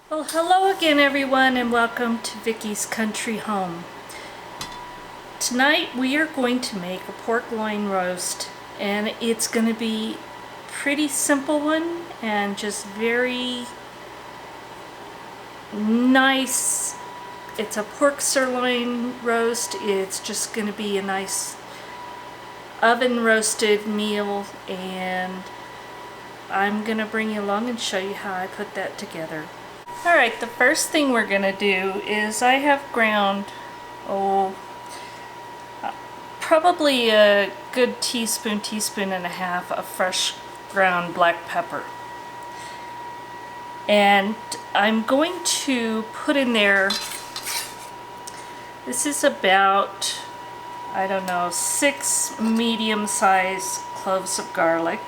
Well, hello again everyone and welcome to Vickie's Country Home. Tonight we are going to make a pork loin roast, and it's going to be a pretty simple one and just very nice. It's a pork sirloin roast. It's just going to be a nice oven roasted meal, and I'm going to bring you along and show you how I put that together. Alright, the first thing we're going to do is I have ground, probably a good teaspoon and a half of fresh ground black pepper. And I'm going to put in there, this is about, I don't know, 6 medium-sized cloves of garlic.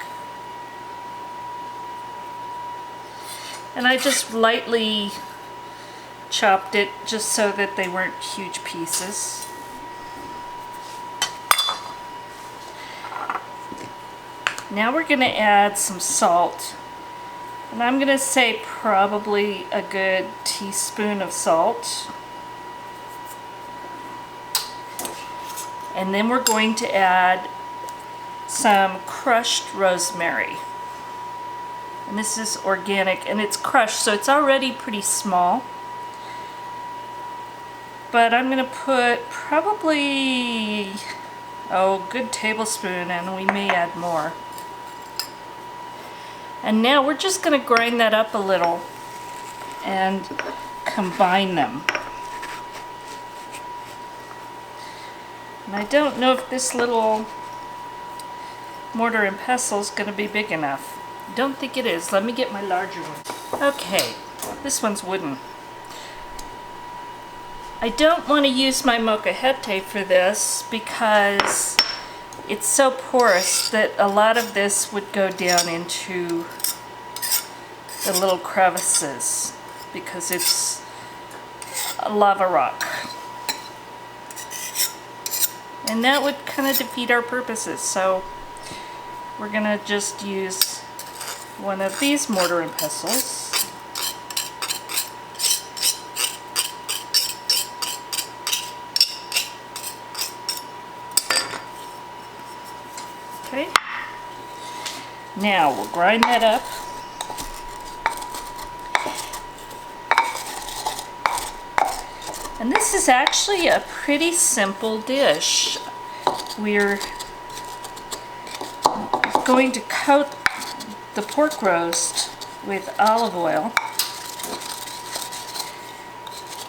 And I just lightly chopped it just so that they weren't huge pieces. Now we're going to add some salt. And I'm going to say probably a good teaspoon of salt. And then we're going to add some crushed rosemary. And this is organic and it's crushed, so it's already pretty small. But I'm going to put probably a good tablespoon, and we may add more. And now we're just going to grind that up a little and combine them. And I don't know if this little mortar and pestle is going to be big enough. Don't think it is. Let me get my larger one. Okay, this one's wooden. I don't want to use my molcajete for this because it's so porous that a lot of this would go down into the little crevices because it's a lava rock. And that would kind of defeat our purposes, so we're going to just use one of these mortar and pestles. Okay. Now we'll grind that up. And this is actually a pretty simple dish. We're going to coat the pork roast with olive oil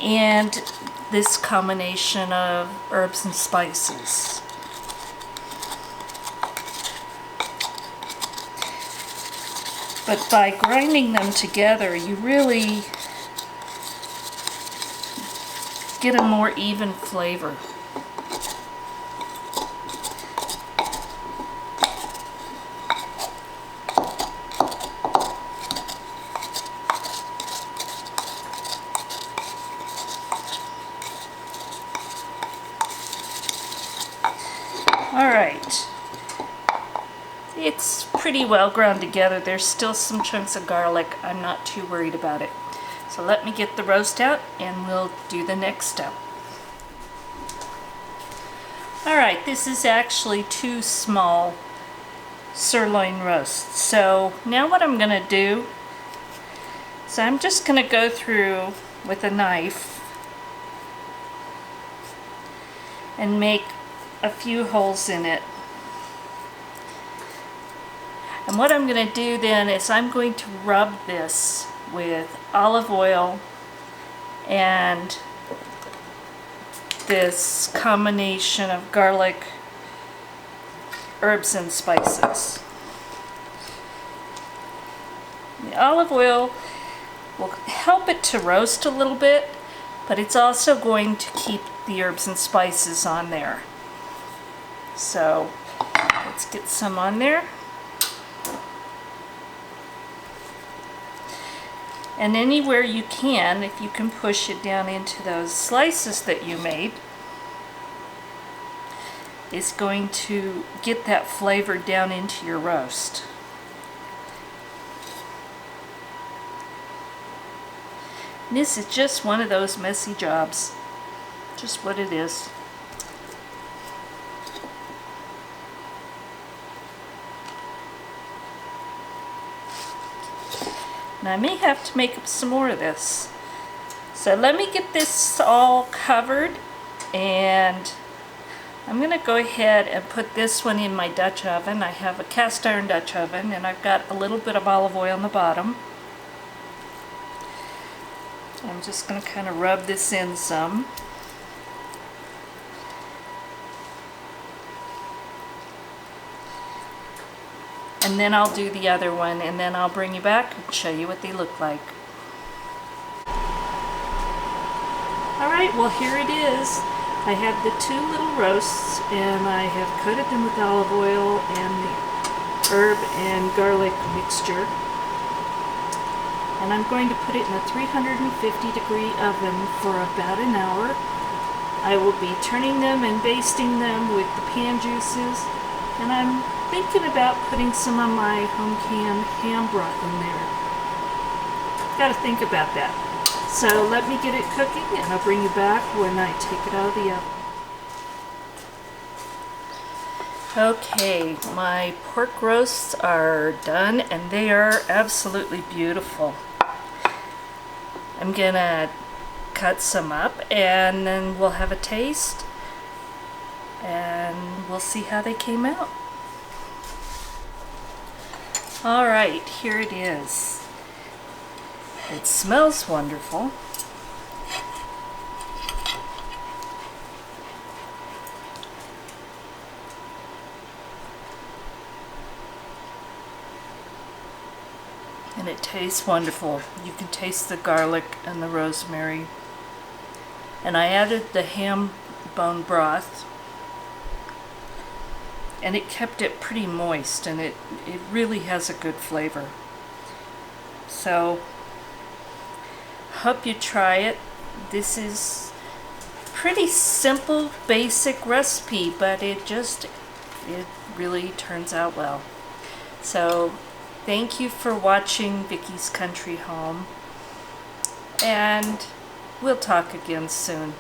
and this combination of herbs and spices. But by grinding them together, you really get a more even flavor. Alright, it's pretty well ground together. There's still some chunks of garlic. I'm not too worried about it. So let me get the roast out and we'll do the next step. Alright, this is actually 2 small sirloin roasts. So now what I'm going to do is I'm just going to go through with a knife and make a few holes in it. And what I'm going to do then is I'm going to rub this with olive oil and this combination of garlic, herbs and spices. The olive oil will help it to roast a little bit, but it's also going to keep the herbs and spices on there. So let's get some on there. And anywhere you can, if you can push it down into those slices that you made, is going to get that flavor down into your roast. This is just one of those messy jobs. Just what it is. And I may have to make up some more of this. So let me get this all covered, and I'm going to go ahead and put this one in my Dutch oven. I have a cast iron Dutch oven, and I've got a little bit of olive oil on the bottom. I'm just going to kind of rub this in some. And then I'll do the other one, and then I'll bring you back and show you what they look like. Alright, well here it is. I have the two little roasts, and I have coated them with olive oil and the herb and garlic mixture. And I'm going to put it in a 350-degree oven for about an hour. I will be turning them and basting them with the pan juices, and I'm thinking about putting some of my home canned ham broth in there. Gotta think about that. So let me get it cooking, and I'll bring you back when I take it out of the oven. Okay, my pork roasts are done, and they are absolutely beautiful. I'm gonna cut some up, and then we'll have a taste, and we'll see how they came out. Alright, here it is. It smells wonderful. And it tastes wonderful. You can taste the garlic and the rosemary. And I added the ham bone broth, and it kept it pretty moist, and it really has a good flavor. So hope you try it. This is pretty simple, basic recipe, but it really turns out well. So thank you for watching Vickie's Country Home, and we'll talk again soon.